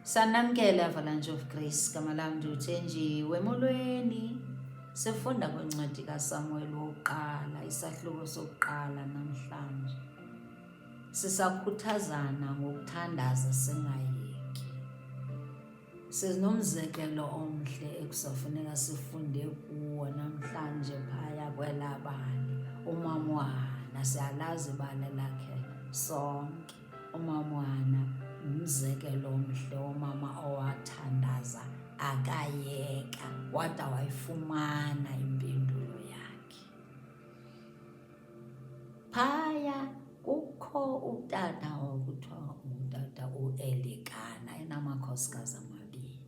Sanamkela Avalanche of Grace, gama lam ndithenjiwe emolweni. Sifunda kwincwadi kaSamuel wokuqala, isahluko sokuqala namhlanje. Sisakhuthazana ngokuthandaza singayeki. Sinomzekelo omhle ekusafuneka sifunde kuwo namhlanje phaya kwelabani. Umamwana, siyalazi ibali lakhe sonke. Umamwana umzekelo omhle womama owathandaza akayeka wada wayifumana impendulo yakhe. Phaya kukho utata okuthiwa utata uElikana, enamakhosikazi amabini.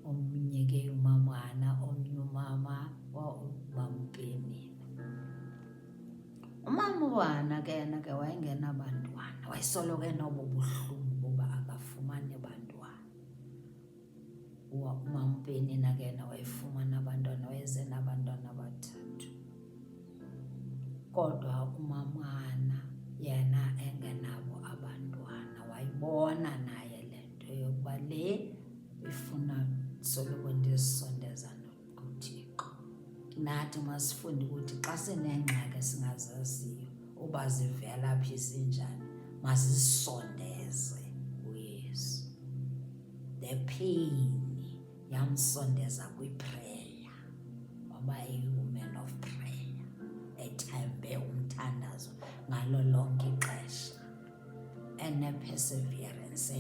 Omnye ke umamwana, omnye umama wawuMampenina. Umamwana ke yena ke wayengenabantwana, wayesoloko enobo buhlungu boba akafumani bantwana. UMampenina ke yena wayefumana abantwana, wayeze nabantwana abathathu. Kodwa umamwana yena engenabo abantwana wayibona naye le nto yokuba le ifuna soloko ndizisondeza kuThixo. Nathi masifunde ukuthi xa sinengxaki singazaziyo uba zivela phi zinjani, masisondeze uYesu. The pain yamsondeza kwiprayer, waba yi-woman of prayer, ethembe umthandazo ngalo lonke ixesha, ene-perseverance,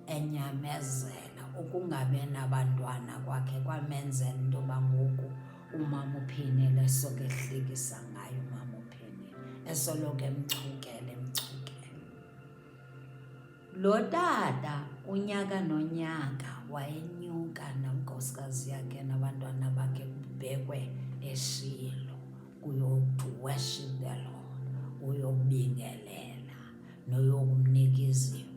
enyamezela ukungabi nabantwana kwakhe kwamenzela into yoba ngoku umama uPhenile esoloko ehlekisa ngayo umama uPhenile, esoloko emchukele. Lo tata unyaka nonyaka wayenyuka nenkosikazi yakhe nabantwana bakhe kubekwe eShilo to worship the Lord, uyokubingelela noyokumnika izipho.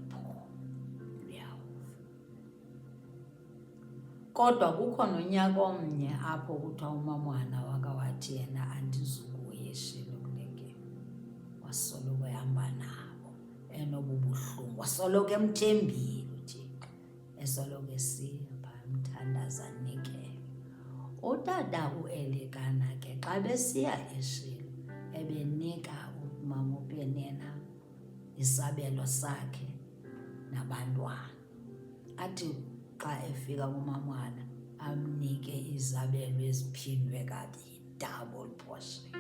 Kodwa kukho nonyaka omnye apho kuthiwa umamwana wakawathi yena andizukuya eShilo kule ke. Wasoloko ehamba nabo enobu buhlungu, wasoloko emthembile uThixo, esoloko esiya phaa emthandaza anikele. Utata uElikana ke xa besiya eShilo ebenika umama uPhenina isabelo sakhe nabantwana. Athi xa efika kumamwana amnike izabelo eziphindwe kabini, double portion.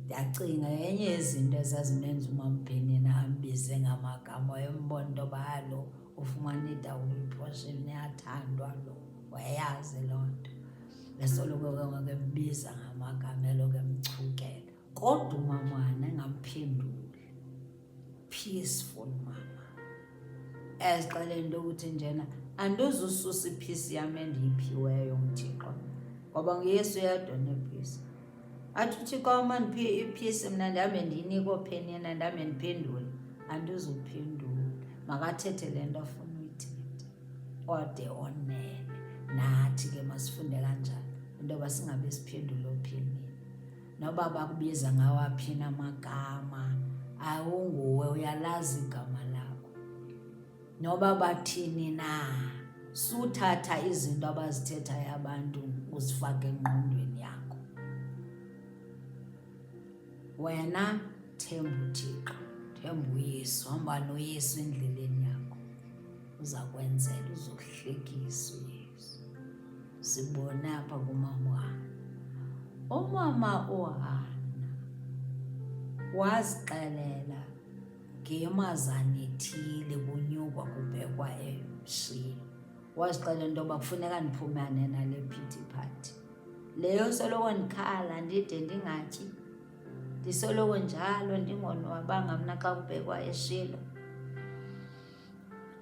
Ndiyacinga yenye yezinto ezazimenza umama uPhenina ambize ngamagama, wayembona into yoba lo ufumana i-double portion, uyathandwa lo, wayazi loo nto. Esoloko ke ngoku embiza ngamagama, eloko emchukela. Kodwa umamwana engamphenduli, peaceful mama, ezixelele into yokuthi njena andizususa iphisi yam endiyiphiweyo nguThixo, ngoba nguYesu yedwa onephisi. Athi uThixo amandiphi iphisi mna ndihambe ndiyinike ooPhenina ndihambe ndiphendule, andizuphendula. Makathethe le nto afuna uyithetha ode onele. Nathi ke masifunde kanjalo into yoba singabe siphendula ooPhenina. Noba bakubiza ngawaphi namagama, awunguwe, uyalazi igama lakho. Noba bathini na, suthatha izinto abazithethayo abantu uzifake engqondweni yakho. Wena themba uThixo, themba uYesu, hamba noYesu endleleni yakho, uza kwenzela, uzokuhlekisa uYesu. Sibone apha kumamwana. Umama uHana wazixelela ngemazana ethile kunyukwa kubhekwa eShilo. Wazixelela into yoba kufuneka ndiphumane nale pity party. Leyo soloko ndikhala ndide ndingatyi, ndisoloko njalo ndingonwabanga mna xa kubhekwa eShilo.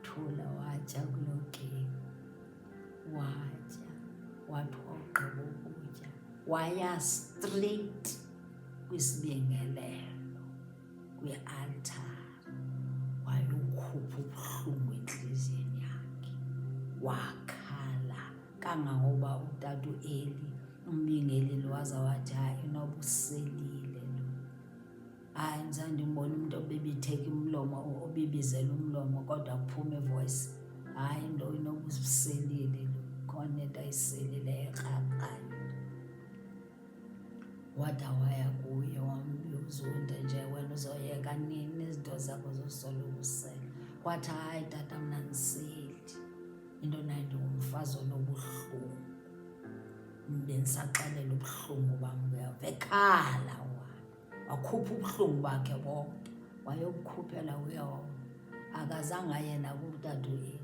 Thula watya kuloo keki, watya, wathi wawugqiba ukutya waya straight kwisibingelelo, kwi-altari, wayokhupha ubuhlungu entliziyweni yakhe. Wakhala kangangoba utata uEli umbingeleli waza wathi hayi inoba uselile lo, hayi ndizandimbona umuntu obebitheka umlomo obibizela umlomo kodwa kuphuma ivoice, hayi into inobuselile khona into ayiselile ekraqayo. Wada waya kuye wambuza into nje, wena uzoyeka nini izinto zakho zosoloku usela? Wathi hayi tata mna andiseli, into nayo ndingumfazi onobuhlungu, bendisaxelela ubuhlungu bam buyava. Ekhala wakhupha ubuhlungu bakhe bonke wayobukhuphela kuYehova, akazange aye nakutata uEli.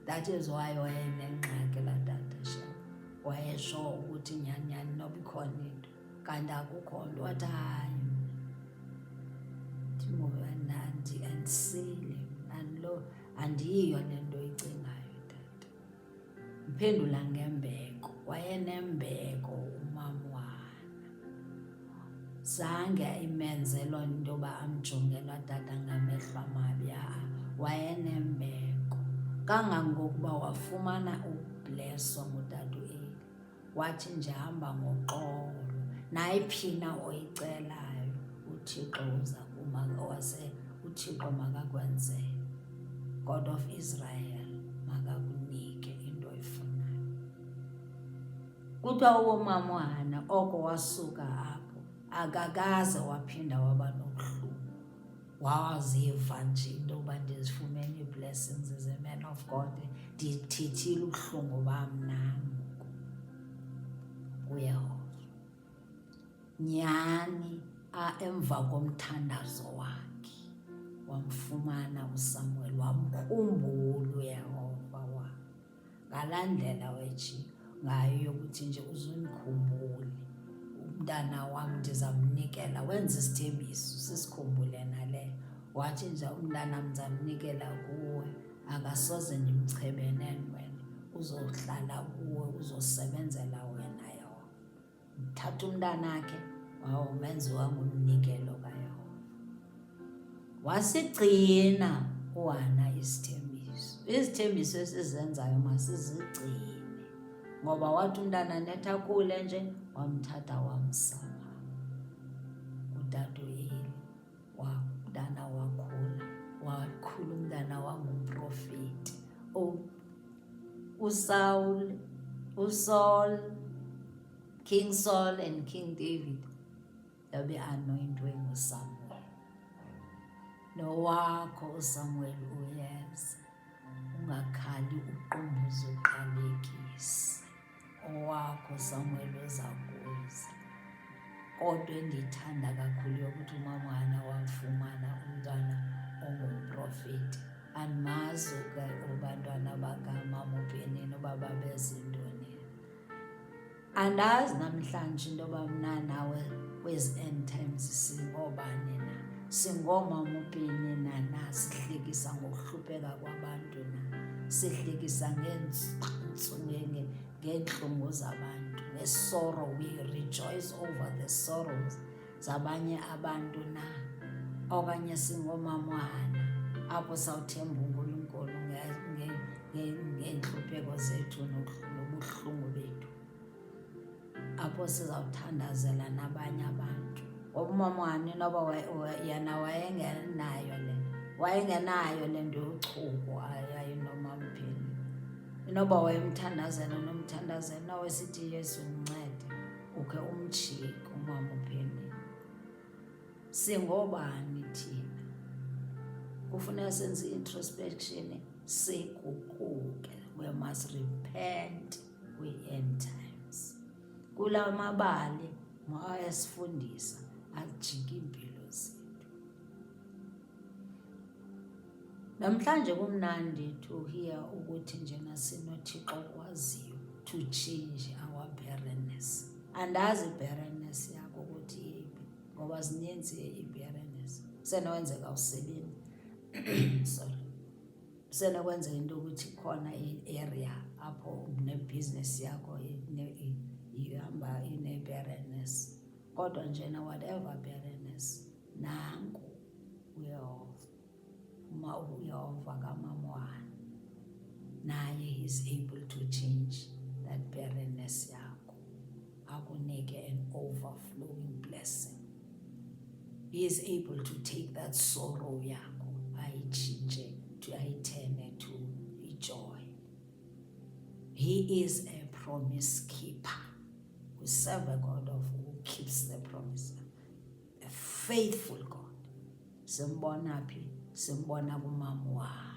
That is why wayenengxaki laa tata shem, wayesho ukuthi nyhani noba ikhona into kanti akukho nto. Wathi hayi andiseli andiyiyo le nto icingayo tata. Mphendula ngembeko, wayenembeko umamwana, zange imenze loo nto yoba amjongela tata ngamehlo amabi. Wayenembeko kangangokuba wafumana ukubleswa ngutata uEli. Wathi nje hamba ngoxolo, nayiphina oyicelayo uThixo uThixo makakwenzele. God of Israel makakunike into oyifunayo. Kuthiwa umamwana oko wasuka apho akakaze waphinda waba nobuhlungu, waziva nje into yoba ndizifumene ii-blessings as a man of God, ndithithile ubuhlungu bam nanku kuYehova. Nyhani emva komthandazo wakhe wamfumana uSamuel, wamkhumbula uYehova ngalaa ndlela wetshiwo ngayo yokuthi nje uzundikhumbule umntana wam ndizamnikela. Wenza isithembiso, sisikhumbule naleyo. Wathi nje umntanam ndizamnikela kuwe, akasoze ndimchebene wena, uzohlala kuwe, uzosebenzela wena Yehova. Mthatha umntanakhe wamenza wangumnikelo kaYehova. Wasigcina uHana isithembiso. Izithembiso esizenzayo masizigcine, ngoba wathi umntana nethi akhule nje wamthatha wamsa utata uEli. Umntana wakhula umntana wangumprofeti. King Saul and King David yabe anointwe nguSamuel. Nowakho uSamuel uyeza, ungakhali uqumbuze uqalekise. Owakho Samuel uza kuza. Kodwa endiyithanda kakhulu yokuthi umamwana wamfumana umntwana ongumprofeti. Andimazi ke abantwana bakamama uPenina uba babezintoni. Andazi namhlanje into yoba mna nawe kwezi end times singoobani na, singoomama uPenina na, sihlekisa ngokuhlupheka kwabantu na, sihlekisa ngeentlungu zabantu, ngesorrow. We rejoice over the sorrows zabanye abantu na, okanye singoomamwana apho sawuthemba uNkulunkulu ngeentlupheko zethu nobuhlungu bethu, apho sizawuthandazela nabanye abantu. Ngoba umamwana inoba yena wayengenayo le nto yochuku ayinomama uPenina. Inoba wayemthandazela nomthandazela, nawe sithi Yesu mncede ukhe umjike umama uPenina. Singoobani thina? Kufuneka senze i-introspection, siguquke. We must repent kwi-end times. Kula mabali mawayasifundisa ajike iimpilo zethu. Namhlanje kumnandi to hear ukuthi njena sinoThixo okwaziyo to change our barrenness. Andazi i-barrenness yakho ukuthi yiphi, ngoba zininzi i-barrenness. Kusenokwenzeka usebenzi sorry, kusenokwenzeka into ukuthi khona i-area apho nebhizinesi yakho ihamba ine-barrenness. Kodwa njena whatever barrenness, nanku uYehova kamamwana, naye he's able to change that barrenness yakho, akunike an overflowing blessing. He is able to take that sorrow yakho ayitshintshe to ayithene to joy. He is a promise keeper. We serve a God who keeps the promise. A faithful God. Simbona phi? Simbona kumamwana.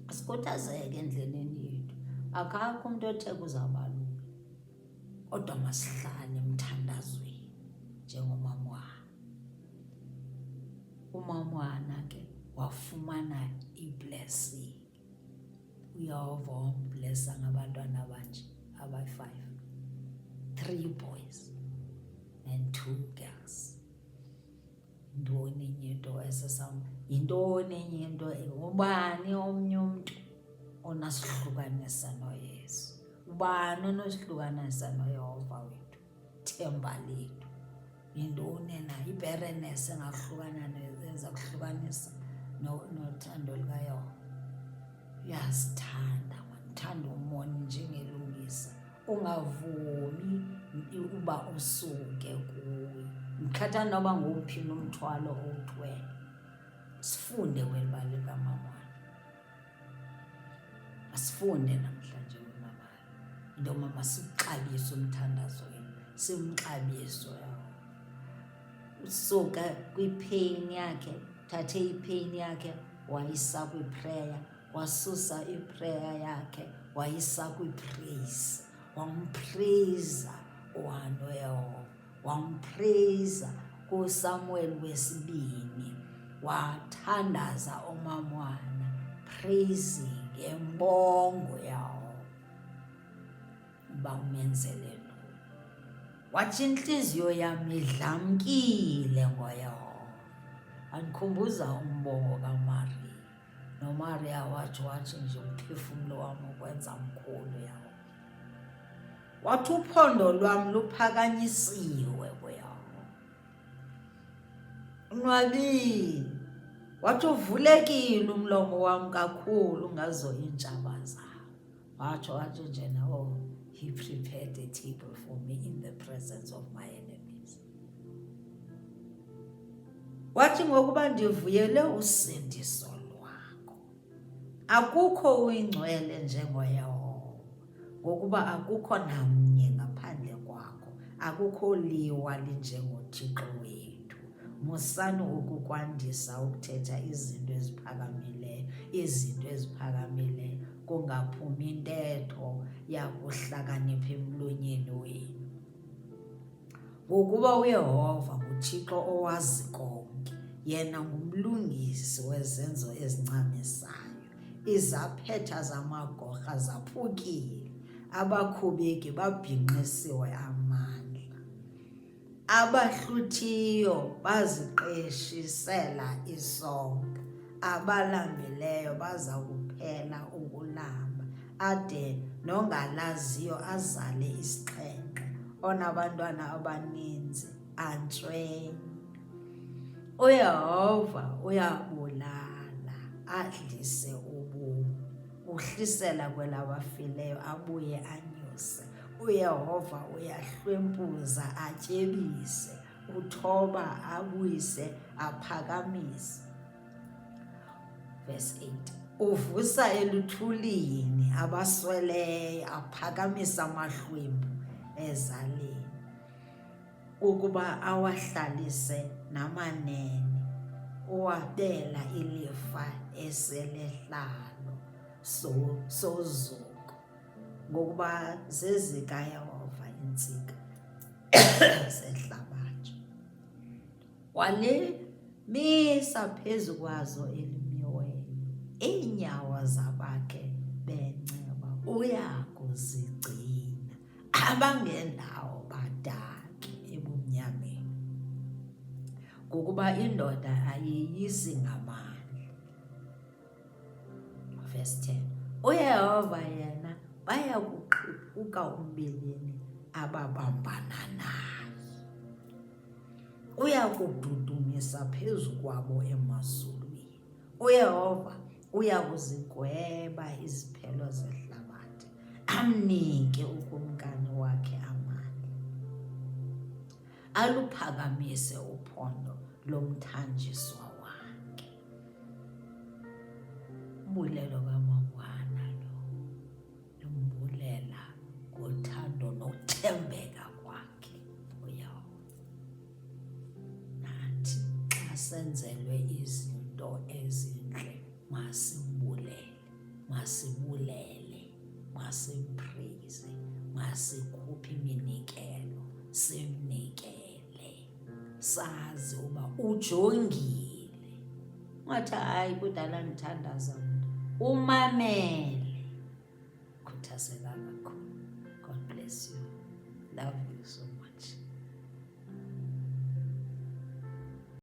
Asikhuthazeke endleleni yethu. Akakho umuntu othe kuzaba lula. Kodwa masihlale emthandazweni njengomamwana. Umamwana ke wafumana i-blessing. uYehova wamblessa ngabantwana abanje aba-5. 3 boys and 2 girls. Yintoni enye into ubani omnye umuntu onasihlukanisa noYesu? Ubani onosihlukanisa noYehova wethu? Themba lethu. Yintoni na i-barrenness enza kuhlukanisa nothando likaYehova? Uyasithanda, thanda umoni njengelungisa. Ungavumi uba usuke kuye. Mkhatha noba nguphi nomthwalo owuthwele. Sifunde kwelibali likamamwana. Asifunde namhlanje kwemamana. Into mama sikuxabise umthandazo wenu. Simxabiso yawo. Usuka kwipain yakhe, thathe ipain yakhe wayisa kwiprayer, wasusa iprayer yakhe wayisa kwipraise. Wampraise uHanoyehova, wampraise kuSamuel wesibini, wathandaza umamwana, praising embongo yawo uba umenzele lo. Wathi inhliziyo yami idlamkile ngoYehova. Andikhumbuza umbongo kaMaria. NoMaria wathi nje umphefumlo wami ukwenza mkhulu yawo. Wathi uphondo lwami luphakanyisiwe kuYehova. Unwabile. Wathi uvulekile umlomo wami kakhulu ngazo iintshaba zawo. Wathi nje nawo, He prepared a table for me in the presence of my enemies. Wathi ngokuba ndivuyele usindiso lwakho. Akukho uyingcwele njengoYehova, ngokuba akukho namnye ngaphandle kwakho. Akukho liwa linjengoThixo wethu. Musani ukukwandisa ukuthetha izinto eziphakamileyo, kungaphumi intetho yakuhlakanipha emlonyeni wenu. Ngokuba uYehova nguThixo owazi konke, yena ngumlungisi wezenzo ezincamisayo. Izaphetha zamagorha zaphukile, abakhubeki babhinqisiwe amandla. Abahluthiyo baziqeshisela isonka, abalambileyo baza kuphela ukulamba, ade nongalaziyo azale isixhenxe, onabantwana abaninzi antswenye. uYehova uyabulala, adlise ubomi, uhlisela kwelabafileyo abuye anyuse. uYehova uyahlwempuza atyebise, uthoba abuyise aphakamise. Verse 8. Uvusa eluthulini abasweleyo, aphakamisa amahlwempu ezaleni, ukuba awahlalise namanene. Uwabela ilifa eselehlalo sozuko, ngokuba zezikaYehova iintsika zehlabathi. Walemisa phezu kwazo elimiweyo, iinyawo zabakhe benceba uyakuzigcina. Abangendawo badake ebumnyameni, ngokuba indoda ayiyisi ngamandla. Verse 10. uYehova yena bayakuqhibuka umbilini ababambana naye. Uyakududumisa phezu kwabo emazulwini. uYehova uyakuzigweba iziphelo zehlabathi, amnike ukumkani wakhe amandla. Aluphakamise uphondo kwiphondo lomthanjiswa wakhe. Umbulelo kaMangwana lumbulela ngothando nokuthembeka kwakhe. Nathi xa senzelwe izinto ezintle masibulele, masimpraise, masikhuphe iminikelo, simnikele, sazi uba ujongile. Ungathi hayi kudala ndithandaza mntu, umamele. Khuthazeka kakhulu. God bless you. Love you so much.